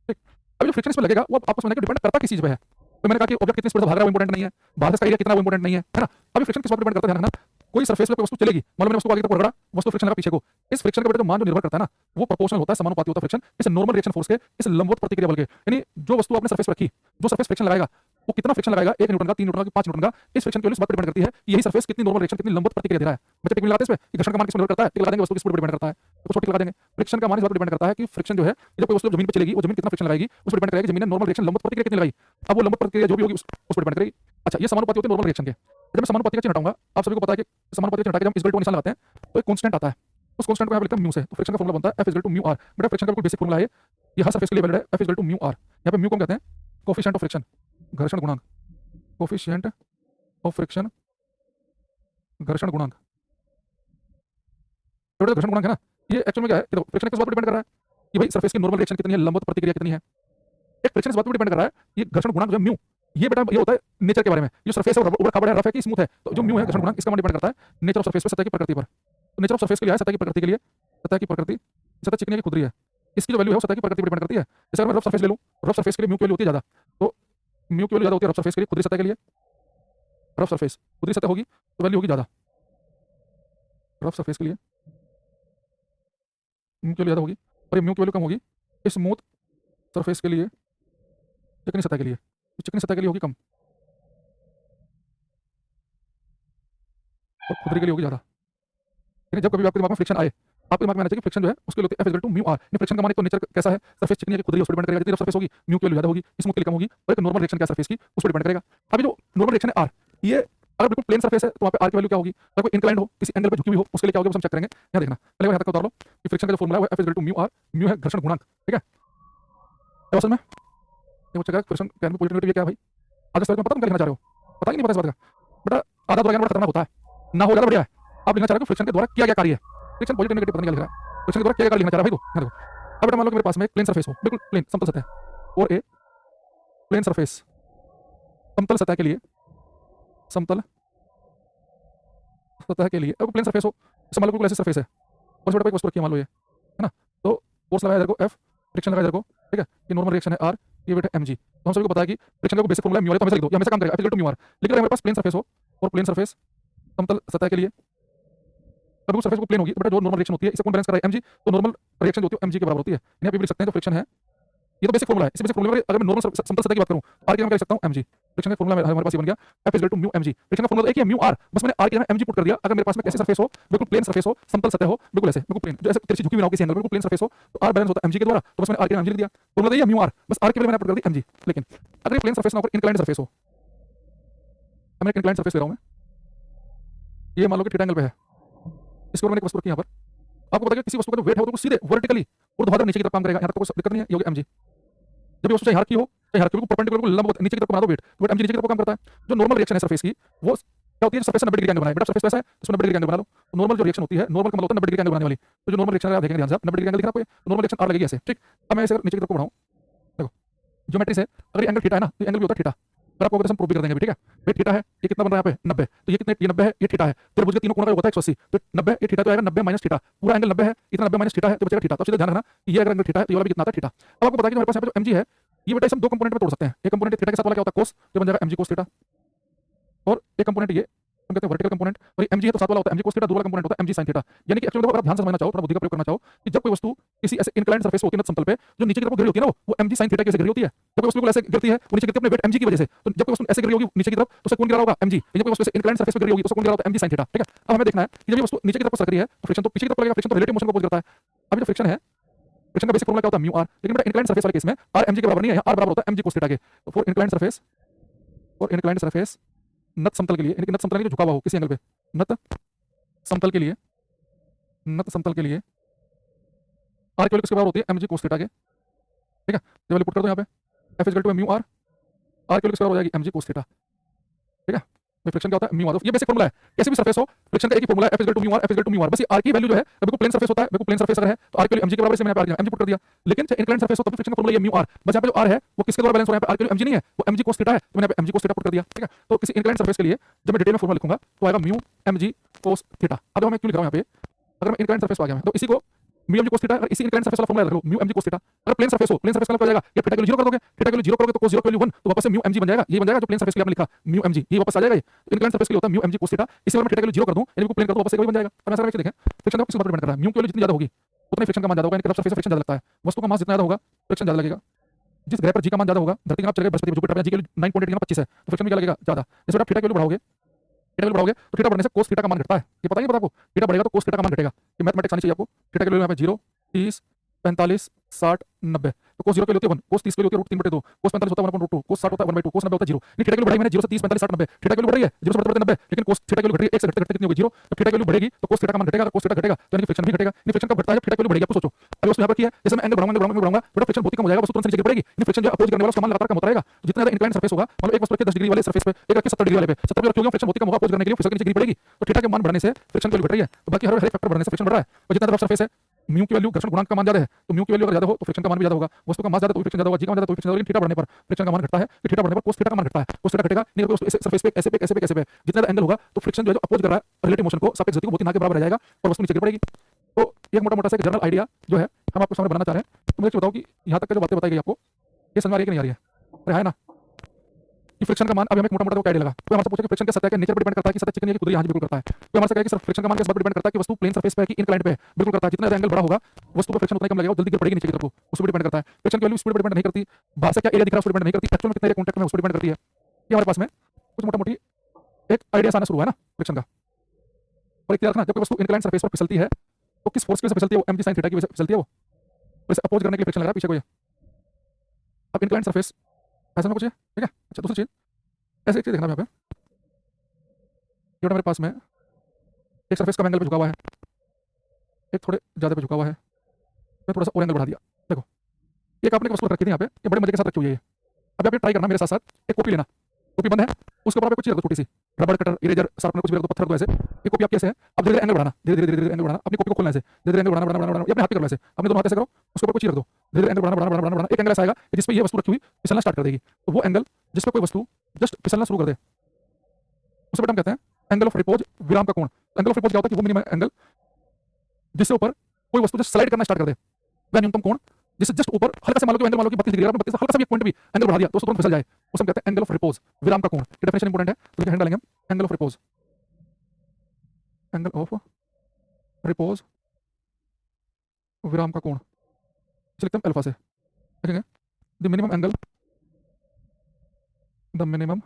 ठीक, अब जो फ्रिक्शन इस पर लगेगा वो आपस में डिपेंड करता किस चीज पे है। तो मैंने कहा कि ऑब्जेक्ट कितनी स्पीड से भाग रहा है वो इंपॉर्टेंट नहीं है, बाहर से एरिया कितना वो इंपॉर्टेंट नहीं है ना। अभी फ्रिक्शन किस पर डिपेंड करता है, ध्यान रखना। कोई सरफेस पे कोई वस्तु चलेगी, मान लो मैंने वस्तु आगे तक रगड़ा, वस्तु फ्रिक्शन लगा पीछे को, इस फ्रिक्शन का जो मान जो निर्भर करता है ना वो प्रोपोर्शनल होता है, समानुपाती होता है फ्रिक्शन इस नॉर्मल रिएक्शन फोर्स के, इस लंबवत प्रतिक्रिया बल के। यानी जो वस्तु आपने सरफेस पर रखी, जो सरफेस फ्रिक्शन लगाएगा वो कितना फ्रिक्शन लगाएगा, 1 न्यूटन का, 3 न्यूटन का, 5 न्यूटन का, इस फ्रिक्शन की वैल्यू इस बात पर डिपेंड करती है कि यही सरफेस कितनी नॉर्मल रिएक्शन, कितनी लंबवत प्रतिक्रिया दे रहा है। बच्चे टिक लगाते हैं इसमें कि घर्षण का मान किस पर निर्भर करता है, टिक लगा देंगे वस्तु की स्पीड पर डिपेंड करता है, तो छोटी लगा देंगे। फ्रिक्शन का मान इस बात पर डिपेंड करता है कि फ्रिक्शन जो है जब कोई वस्तु जमीन पर चलेगी वो जमीन कितना फ्रिक्शन लगाएगी उस पर डिपेंड करेगा कि जमीन ने नॉर्मल रिएक्शन लंबवत प्रतिक्रिया कितनी लगाई। अब वो लंबवत प्रतिक्रिया जो भी होगी उस पर डिपेंड करेगी। अच्छा ये समानुपाती होते हैं नॉर्मल रिएक्शन के। जब मैं समानुपाती का चिन्ह हटाऊंगा, आप सभी को पता है कि समानुपाती का चिन्ह हटा के जब इक्वल टू निशान लगाते हैं तो एक कांस्टेंट आता है, उस कांस्टेंट को यहां पे लिखते हैं म्यू से, तो फ्रिक्शन का फार्मूला बनता है F equal to mu R. बेटा फ्रिक्शन का बिल्कुल बेसिक फार्मूला है ये, हर सरफेस के लिए वैलिड है, F equal to mu R. यहां पे म्यू को हम कहते हैं कोएफिशिएंट ऑफ फ्रिक्शन, घर्षण गुणांक, कोएफिशिएंट ऑफ फ्रिक्शन, घर्षण गुणांक। तो घर्षण गुणांक है ना, ये एक्चुअल में क्या है, देखो फ्रिक्शन किस बात पर डिपेंड कर रहा है कि भाई सरफेस की नॉर्मल रिएक्शन कितनी है, लंबवत प्रतिक्रिया कितनी है। एक फ्रिक्शन इस बात पर डिपेंड कर रहा है, ये घर्षण गुणांक जो है म्यू, ये बेटा ये होता है नेचर के बारे में, जो सरफेस है ऊपर खाबड़ है, रफ है कि स्मूथ है, तो जो म्यू है घर्षण गुणांक इसका मान डिपेंड करता है नेचर ऑफ सरफेस पे, सतह की प्रकृति पर। तो नेचर ऑफ सरफेस के लिए है, सतह की प्रकृति के लिए, सतह की प्रकृति, सतह चिकनी है कि खुरदरी है, इसकी जो वैल्यू है वो सतह की प्रकृति पर डिपेंड करती है। जैसे अगर मैं रफ सरफेस ले लूं, रफ सरफेस के लिए म्यू की वैल्यू होती है ज्यादा, तो म्यू की वैल्यू ज्यादा होती है रफ सरफेस के लिए, खुरदरी सतह के लिए, रफ सरफेस खुरदरी सतह होगी तो वैल्यू होगी ज्यादा रफ सरफेस के लिए, म्यू की वैल्यू ज्यादा होगी, और ये म्यू की वैल्यू कम होगी स्मूथ सरफेस के लिए, चिकनी सतह के लिए, चिकनी सतह के लिए होगी कम और खुरदरी के लिए होगी ज्यादा। लेकिन जब कभी आपके दिमाग में फ्रिक्शन आए, आपके दिमाग में आना चाहिए कि फ्रिक्शन जो है उसके लिए होती है F equal to mu R. Friction का मान तो नेचर कैसा है, सरफेस चिकनी है कि खुरदरी, उस पर डिपेंड करेगा। जितनी रफ सरफेस होगी म्यू की वैल्यू ज्यादा होगी, स्मूथ के लिए कम होगी, और एक नॉर्मल रिएक्शन क्या सरफेस की उस पर डिपेंड करेगा। अभी जो नॉर्मल रिएक्शन है आर, ये अगर बिल्कुल प्लेन सरफेस है तो वहाँ पे आर की वैल्यू क्या होगी, अगर कोई इंक्लाइंड हो, किसी एंगल पे झुकी हुई हो, उसके लिए क्या होगा हम चेक करेंगे। यहाँ देखना पहले यहाँ तक उतार लो कि फ्रिक्शन का जो फॉर्मूला है वो F equal to mu R, mu है घर्षण गुणांक, ठीक है। असल में ये check friction can be positive negative क्या है भाई, आज तक पता तुम क्या लिखना चाह रहे हो, पता ही नहीं पता इस बात का। बेटा आधा तो बड़ा खतरनाक होता है, ना हो ज्यादा बढ़िया है। आप लिखना चाह रहे हो फ्रिक्शन के द्वारा किया गया कार्य है, फ्रिक्शन पॉजिटिव नेगेटिव पता नहीं क्या लिख रहा है, फ्रिक्शन के द्वारा किया गया कार्य लिखना चाह रहा है भाई। तो यहाँ देखो, अब बेटा मान लो कि मेरे पास में एक प्लेन सरफेस हो, बिल्कुल प्लेन समतल सतह, और ए प्लेन सरफेस समतल सतह के लिए, समतल सतह के लिए अब प्लेन सरफेस हो, मान लो बिल्कुल ऐसी सरफेस है, बस बेटा कोई वस्तु रखी है मान लो ये है ना, तो फोर्स लगाया इधर को F, फ्रिक्शन लगाया इधर को, ठीक है, ये नॉर्मल रिएक्शन है R, ये बेटा mg। तो हम सभी को पता है कि फ्रिक्शन का बेसिक फॉर्मूला म्यू है, तो हमेशा लिख दो, ये हमेशा काम करेगा F equal to mu R. लेकिन अगर हमारे पास प्लेन सरफेस हो और प्लेन सरफेस समतल सतह के लिए, तब वो सरफेस को प्लेन होगी, बेटा जो नॉर्मल रिएक्शन होती है इसे कौन बैलेंस कर रहा है mg, तो नॉर्मल रिएक्शन जो होती है mg के बराबर होती है। यहाँ पे भी लिख सकते हैं जो फ्रिक्शन है, ये तो बेसिक फॉर्मूला है। इस बेसिक फॉर्मूले में अगर मैं नॉर्मल समतल सतह की बात करूं, r की जगह मैं लिख सकता हूं mg। फ्रिक्शन का फॉर्मूला हमारे पास ये बन गया F equal to mu mg। Friction का फॉर्मूला एक ही है म्यू r, बस मैंने r की जगह mg पुट कर दिया। अगर मेरे पास में कैसी सरफेस हो, बिल्कुल प्लेन सरफेस हो, समतल सतह हो, बिल्कुल ऐसे, बिल्कुल प्लेन, जो ऐसे तिरछी झुकी हुई ना हो किसी एंगल, बिल्कुल प्लेन सरफेस हो, तो r बैलेंस होता है mg के द्वारा, तो बस मैंने r की जगह mg लिख दिया। फॉर्मूला ये है म्यू r, बस r की वैल्यू मैंने पुट कर दी mg। लेकिन अगर ये प्लेन सरफेस ना हो, इंक्लाइंड सरफेस हो, मैं एक इंक्लाइंड सरफेस ले रहा हूं मैं, ये मान लो कि थीटा एंगल पे है, इसके ऊपर मैंने एक वस्तु रखी यहाँ पर, आपको पता है कि किसी वस्तु का जो वेट है वो तो सीधे वर्टिकली ऊर्ध्वाधर नीचे की तरफ काम करेगा, यहाँ तक तो कोई दिक्कत नहीं है, ये हो गया mg। जब ये वस्तु चाहे हार्ड की हो चाहे हार्ड की हो, परपेंडिकुलर को लंब नीचे की तरफ बना दो वेट, तो वेट mg नीचे की तरफ काम करता है। जो नॉर्मल रिएक्शन है सरफेस की वो क्या होती है, सरफेस 90 डिग्री एंगल बनाए, बेटा सरफेस पैसा है तो उसमें 90 डिग्री एंगल बना लो। तो नॉर्मल जो रिएक्शन होती है, नॉर्मल का मतलब होता है 90 डिग्री एंगल बनाने वाली। तो जो नॉर्मल रिएक्शन है आप देखेंगे ध्यान से, आप 90 डिग्री एंगल दिख रहा है आपको, नॉर्मल रिएक्शन आर लगेगी ऐसे, ठीक। अब मैं इसे नीचे की तरफ बढ़ाऊं, देखो ज्योमेट्री से अगर एंगल थीटा है ना, तो एंगल भी होता है थीटा, पर आपको हम प्रूव भी कर देंगे, ठीक है। भाई थीटा है, ये कितना बन रहा है यहाँ पे 90, तो ये कितने, ये 90 है, ये थीटा है, त्रिभुज के तीनों कोणों का होता है 180, तो 90 ये थीटा तो आएगा 90 माइनस थीटा, पूरा एंगल 90 है, इतना 90 माइनस थीटा है तो बचेगा थीटा। तो सीधे ध्यान रखना कि ये अगर एंगल थीटा है तो ये वाला भी कितना आता है थीटा। अब आपको पता है कि हमारे पास यहाँ पे जो mg है ये बेटा हम दो कंपोनेंट में तोड़ सकते हैं, एक कंपोनेंट थीटा के साथ वाला क्या होता है कोस, तो बन जाएगा mg कोस थीटा, और एक कंपोनेंट ये हम कहते हैं वर्टिकल कंपोनेंट, और mg है तो साथ वाला होता है mg कोस थीटा, दूसरा कंपोनेंट होता है mg sin थीटा। यानी कि एक्चुअली अगर आप ध्यान से समझना चाहो, थोड़ा बुद्धि का प्रयोग करना चाहो, कि जब कोई वस्तु किसी ऐसे इंक्लाइंड सरफेस होती है ना समतल पे, जो नीचे की तरफ गिरी होती है ना वो mg sin थीटा की वजह से गिरी होती है। जब कोई वस्तु बिल्कुल ऐसे गिरती है वो नीचे गिरती है अपने वेट mg की वजह से, तो जब कोई वस्तु ऐसे गिरी होगी नीचे की तरफ तो उसे कौन गिरा होगा mg, जब कोई वस्तु ऐसे इंक्लाइंड सरफेस पे गिरी होगी तो उसे कौन गिरा होगा mg sin थीटा, ठीक है। अब हमें देखना है कि जब ये वस्तु नीचे की तरफ सरक रही है तो फ्रिक्शन तो पीछे की तरफ लगेगा, फ्रिक्शन तो रिलेटिव मोशन को अपोज करता है। अब जो फ्रिक्शन है, फ्रिक्शन का बेसिक फॉर्मूला क्या होता है म्यू आर, लेकिन बेटा इंक्लाइंड सरफेस वाले केस में r mg के बराबर नहीं है, r बराबर होता है mg cos थीटा के। तो फॉर इंक्लाइंड सरफेस नत समतल के लिए, यानी कि नत समतल यानी जो झुका हुआ हो किसी एंगल पे, नत समतल के लिए, नत समतल के लिए r की वैल्यू किसके बराबर होती है mg cos थीटा के, ठीक है। ये वैल्यू पुट कर दो यहाँ पे, f is equal to mu R, r की वैल्यू किसके बराबर हो जाएगी mg cos थीटा, ठीक है। तो फ्रिक्शन क्या होता है म्यू आर, ये बेसिक फॉर्मूला है, कैसे भी सरफेस हो फ्रिक्शन का एक ही फॉर्मूला है, f is equal to mu R, f is equal to mu R. बस ये r की वैल्यू जो है बिल्कुल प्लेन सरफेस होता है, बिल्कुल प्लेन सरफेस अगर है तो r की वैल्यू mg के बराबर, से मैंने यहाँ पे mg पुट कर दिया। लेकिन चाहे इंक्लाइंड सरफेस हो तो फ्रिक्शन का फॉर्मूला ये म्यू आर, बस यहाँ पे जो r है वो किसके द्वारा बैलेंस हो रहा है, यहाँ पे r की वैल्यू mg नहीं है, वो mg cos थीटा है, तो मैंने यहाँ पे mg cos थीटा पुट कर दिया, ठीक है। तो किसी इंक्लाइंड सरफेस के लिए जब मैं डिटेल में फॉर्मूला लिखूंगा तो आएगा म्यू mg cos थीटा। अब मैं क्यों लिख रहा हूँ यहाँ पे, अगर मैं इंक्लाइंड सरफेस पे आ गया मैं तो इसी को म्यू mg cos थीटा, अगर इसी इंक्लाइंड सरफेस वाला फॉर्मूला रख लो म्यू mg cos थीटा। अगर प्लेन सरफेस हो, प्लेन सरफेस का मतलब हो जाएगा ये थीटा की वैल्यू 0 कर दोगे, थीटा की वैल्यू 0 करोगे तो cos 0 की वैल्यू 1, तो वापस से म्यू mg बन जाएगा, ये बन जाएगा जो प्लेन सरफेस के लिए आपने लिखा म्यू mg, ये वापस आ जाएगा। ये इंक्लाइंड सरफेस के लिए होता है म्यू mg cos थीटा, इसी बार मैं थीटा की वैल्यू 0 कर दूं यानी को प्लेन कर दो वापस से वही बन जाएगा। अब ऐसा करके देखें फ्रिक्शन का किस बात पर डिपेंड कर रहा है, म्यू की वैल्यू जितनी ज्यादा होगी उतना फ्रिक्शन का मान ज्यादा होगा, यानी कि सरफेस फ्रिक्शन ज्यादा लगता है, वस्तु का मास जितना ज्यादा होगा फ्रिक्शन ज्यादा लगेगा। जिस ग्रह पर जी का मान ज्यादा होगा, धरती का आप चले गए बृहस्पति पे जुपिटर पे, जी की 9.8 25 है तो फ्रिक्शन में क्या लगेगा ज्यादा। जैसे आप थीटा की वैल्यू बढ़ाओगे, थीटा की वैल्यू बढ़ाओगे तो थीटा बढ़ने से cos थीटा का मान घटता है, ये पता नहीं पता आपको, थीटा बढ़ेगा तो cos थीटा का मान घटेगा, ये मैथमेटिक्स आनी चाहिए आपको। थीटा की वैल्यू यहाँ पे 0 30 45 60 90, तो cos 0 के लिए होती है 1, cos 30 के लिए होती है √3/2, cos 45 होता है 1/√2, cos 60 होता है 1/2, cos 90 होता है 0। नहीं थीटा की वैल्यू बढ़ाई मैंने 0 से 30 45 60 90, थीटा की वैल्यू बढ़ रही है 0 से बढ़ते 90, लेकिन cos थीटा की वैल्यू घट रही है 1 से घटते घटते कितनी होगी 0, तो थीटा की वैल्यू बढ़ेगी तो cos थीटा का मान घटेगा, अगर cos थीटा घटेगा तो यानी कि फ्रिक्शन भी घटेगा। नहीं फ्रिक्शन कब घटता है जब थीटा की वैल्यू बढ़ेगी, आपको सोचो अभी वस्तु यहाँ पर की है, जैसे मैं एंगल बढ़ाऊंगा थोड़ा फ्रिक्शन बहुत कम हो जाएगा, वस्तु तुरंत नीचे गिर पड़ेगी, नहीं फ्रिक्शन जो अपोज करने वाला उसका मान लगातार कम होता रहेगा। जितना ज्यादा इंक्लाइन सरफेस होगा, मतलब एक वस्तु रखी 10 डिग्री वाले सरफेस पे, एक रखी 70 डिग्री वाले पे, 70 पे रखी होगी फ्रिक्शन बहुत कम होगा, अपोज करने के लिए फिसल के नीचे गिर पड़ेगी, तो थीटा के मान बढ़ने से फ्रिक्शन की वैल्यू घट रही है, तो बाकी हर एक फैक्टर बढ़ने से फ्रिक्शन बढ़ रहा है। और जितना ज्यादा सरफेस है म्यू की वैल्यू घर्षण गुणांक का मान ज्यादा है, तो म्यू की वैल्यू अगर ज्यादा हो तो फ्रिक्शन का मान भी ज्यादा होगा, वस्तु का मास ज्यादा तो फ्रिक्शन ज्यादा होगा, जी का मान ज्यादा तो फ्रिक्शन ज्यादा, लेकिन थीटा बढ़ने पर फ्रिक्शन का मान घटता है, तो थीटा बढ़ने पर cos थीटा का मान घटता है, cos थीटा घटेगा नहीं, तो सरफेस पे ऐसे पे ऐसे पे ऐसे पे जितना एंगल होगा तो फ्रिक्शन जो है जो अपोज कर रहा है रिलेटिव मोशन को, सापेक्ष गति को बहुत ही ना के बराबर रह जाएगा और वस्तु नीचे गिर पड़ेगी। तो एक मोटा मोटा सा एक जनरल आइडिया जो है हम आपको सामने बनाना चाह रहे हैं। तो मुझे बताओ कि यहाँ तक का जो बातें बताई गई आपको ये समझ आ रही है कि नहीं आ रही है, अरे है ना कि फ्रिक्शन का मान अभी हमें मोटा मोटा आइडिया लगा। कोई हमसे पूछे कि फ्रिक्शन के सतह के नेचर पर डिपेंड करता है कि सतह चिकनी है कि कुदरी, यहाँ बिल्कुल करता है। कोई हमसे कहे कि फ्रिक्शन का मान किस बात पर डिपेंड करता है कि वस्तु प्लेन सरफेस पे है कि इंक्लाइंड पे है, बिल्कुल करता है। जितना एंगल बड़ा होगा वस्तु पर फ्रिक्शन उतना कम लगेगा, जल्दी गिर पड़ेगी नीचे की तरफ, उस पर डिपेंड करता है। फ्रिक्शन की वैल्यू स्पीड पर डिपेंड नहीं करती, बाहर से क्या एरिया दिख रहा है उस पर डिपेंड नहीं करती, एक्चुअल में कितना एरिया कांटेक्ट में उस पर डिपेंड करती है। ये हमारे पास में कुछ मोटा मोटी एक आइडिया आना शुरू हुआ है ना फ्रिक्शन का। और एक याद रखना, जब कोई वस्तु इंक्लाइंड सरफेस पर फिसलती है तो किस फोर्स की वजह से फिसलती है, वो mg sin थीटा की वजह से फिसलती है, वो वैसे अपोज करने के लिए फ्रिक्शन लगा पीछे कोई। अब इंक्लाइंड सरफेस ऐसा में कुछ है, ठीक है। अच्छा दूसरी चीज ऐसे एक चीज देखना यहाँ पे, ये मेरे पास में एक सरफेस कम एंगल पे झुका हुआ है, एक थोड़े ज्यादा पे झुका हुआ है, मैं थोड़ा सा और एंगल बढ़ा दिया। देखो एक आपने वस्तु रखी थी यहाँ पे, ये बड़े मजे के साथ रखी हुई है ये। अब आप ट्राई करना मेरे साथ साथ, एक कॉपी लेना, कॉपी बंद है, उसके ऊपर आप कुछ चीज रख दो छोटी सी, रबड़ कटर इरेजर शार्पनर कुछ भी रख दो, पत्थर दो ऐसे। ये कॉपी आप कैसे है, अब धीरे धीरे एंगल बढ़ाना, धीरे धीरे धीरे एंगल बढ़ाना, अपनी कॉपी को खोलना ऐसे, धीरे धीरे एंगल बढ़ाना बढ़ाना बढ़ाना, ये अपने हाथ पे कर लो ऐसे, अपने दोनों हाथ ऐसे करो, उसके ऊपर कुछ चीज रख दो, धीरे धीरे एंगल बढ़ाना बढ़ाना बढ़ाना बढ़ाना, एक एंगल ऐसा आएगा जिस पे ये वस्तु रखी हुई फिसलना स्टार्ट कर देगी। तो वो एंगल जिस पे कोई वस्तु जस्ट फिसलना शुरू कर दे उसे हम कहते हैं एंगल ऑफ रिपोज, विराम का कोण। एंगल ऑफ रिपोज क्या होता है कि वो मिनिमम एंगल जिससे ऊपर कोई वस्तु जस्ट स्लाइड करना स्टार्ट कर दे, वह न्यूनतम कोण जिससे जस्ट ऊपर हल्का सा मान लो कि एंगल मान लो कि 32 डिग्री है, 32 हल्का सा भी एक पॉइंट भी एंगल बढ़ा दिया तो तुरंत फिसल जाए, उसे हम कहते हैं एंगल ऑफ रिपोज, विराम का कोण। ये डेफिनेशन इंपॉर्टेंट है तो लिख डालेंगे हम angle of repose, angle of repose विराम का कोण इसे लिखते हैं अल्फा से, देखेंगे the minimum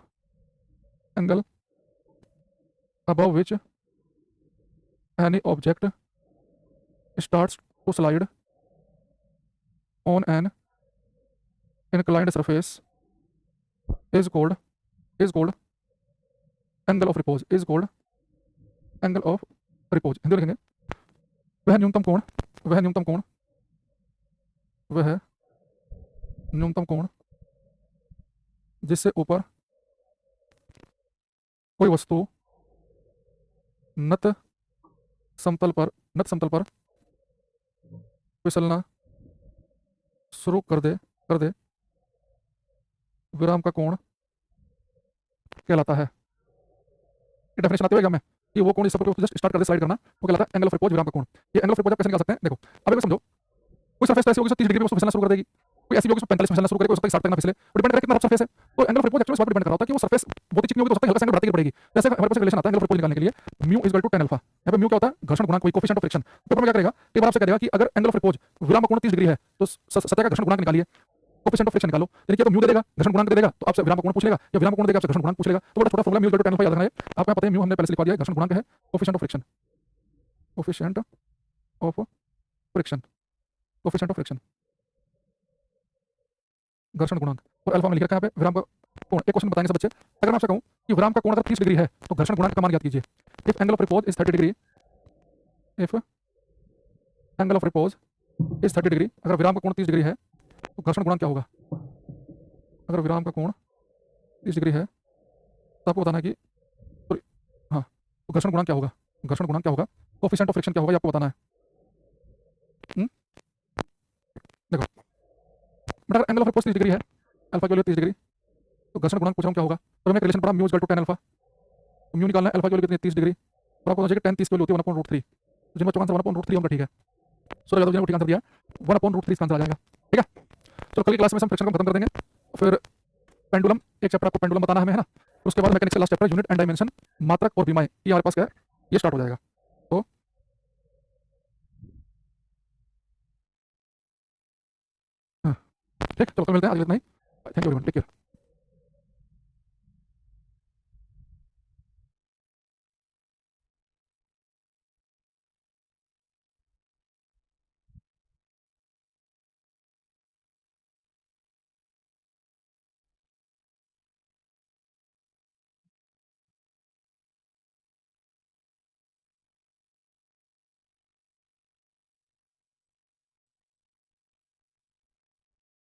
angle above which any object starts to slide on an inclined surface is called angle of repose, is called angle of repose, Hindi में लिखेंगे वह न्यूनतम कोण, वह न्यूनतम कोण, वह न्यूनतम कोण जिससे ऊपर कोई वस्तु नत समतल पर फिसलना शुरू कर दे विराम का कोण कहलाता है। ये डेफिनेशन आते हुए मैं कि वो कोण इस सब को जस्ट स्टार्ट कर दे, स्लाइड करना, वो कहलाता है एंगल ऑफ रिपोज, विराम का कोण। ये एंगल ऑफ रिपोज आप कैसे निकाल सकते हैं? देखो अब एक समझो, कोई सरफेस ऐसी होगी जो 30 डिग्री पे उसको फिसलना शुरू कर देगी, कोई ऐसी होगी उसको 45 फिसलना शुरू करेगी, हो सकता है 60 तक ना फिसले, वो डिपेंड करेगा कितना रफ सरफेस है। तो एंगल ऑफ रिपोज एक्चुअली इस बात पर डिपेंड कर रहा होता है कि वो सरफेस बहुत ही चिकनी होगी तो हो सकता है हल्का सा एंगल बढ़ाती गिर पड़ेगी। जैसे हमारे पास एक रिलेशन आता है एंगल ऑफ रिपोज निकालने के लिए, mu is equal to tan alpha. यहाँ पे म्यू क्या होता है? घर्षण गुणांक, कोई कोफिशिएंट ऑफ फ्रिक्शन। पेपर में क्या करेगा, एक बार आपसे कह देगा कि अगर एंगल ऑफ रिपोज विराम का कोण 30 डिग्री है तो सतह का घर्षण गुणांक निकालिए, कोफिशिएंट ऑफ फ्रिक्शन निकालो। यानी कि तो म्यू दे देगा, घर्षण गुणांक दे देगा, तो आपसे विराम का कोण पूछ लेगा, या विराम का कोण देगा आपसे घर्षण गुणांक पूछ लेगा। तो बड़ा छोटा formula mu equal to tan alpha याद रखना है। आपको यहाँ पता है म्यू हमने पहले से लिखवा दिया है, घर्षण गुणांक है coefficient of friction, coefficient of friction, coefficient of friction, घर्षण गुणांक, और अल्फा में लिख रखा है यहाँ पे विराम का कोण। एक क्वेश्चन बताएंगे सब बच्चे, अगर मैं आपसे कहूं कि विराम का कोण अगर 30 डिग्री है तो घर्षण गुणांक का मान ज्ञात कीजिए। If angle of repose is 30 degree, if angle of repose is 30 degree, अगर विराम का कोण 30 डिग्री है तो घर्षण गुणांक क्या होगा? अगर विराम का कोण 30 डिग्री है तो आपको बताना है कि हाँ, तो घर्षण गुणांक क्या होगा? घर्षण गुणांक क्या होगा? कोफिशिएंट ऑफ फ्रिक्शन क्या होगा ये आपको बताना है। देखो बेटा, अगर एंगल ऑफ रिपोज 30 डिग्री है, अल्फा की वैल्यू 30 डिग्री, तो घर्षण गुणांक पूछ रहा हूँ क्या होगा? तो हमने एक रिलेशन पढ़ा mu equal to tan alpha, तो म्यू निकालना है, अल्फा की वैल्यू कितनी है? 30 डिग्री, और आपको बताइए कि tan 30 की वैल्यू होती है 1/√3, तो जिनका आंसर 1/√3 होगा, ठीक है। सो यादव जी ने ठीक आंसर दिया, 1/√3 इसका आंसर आ जाएगा, ठीक है। चलो कल की क्लास में हम फ्रिक्शन को खत्म कर देंगे, फिर पेंडुलम, एक चैप्टर आपको पेंडुलम बताना है ना, उसके बाद मैकेनिक्स का last chapter unit and dimension, मात्रक और विमाएं, ये हमारे पास क्या है, ये स्टार्ट हो जाएगा। तो हाँ, ठीक, चलो कल मिलते हैं, आज इतना ही। Thank you everyone, take care.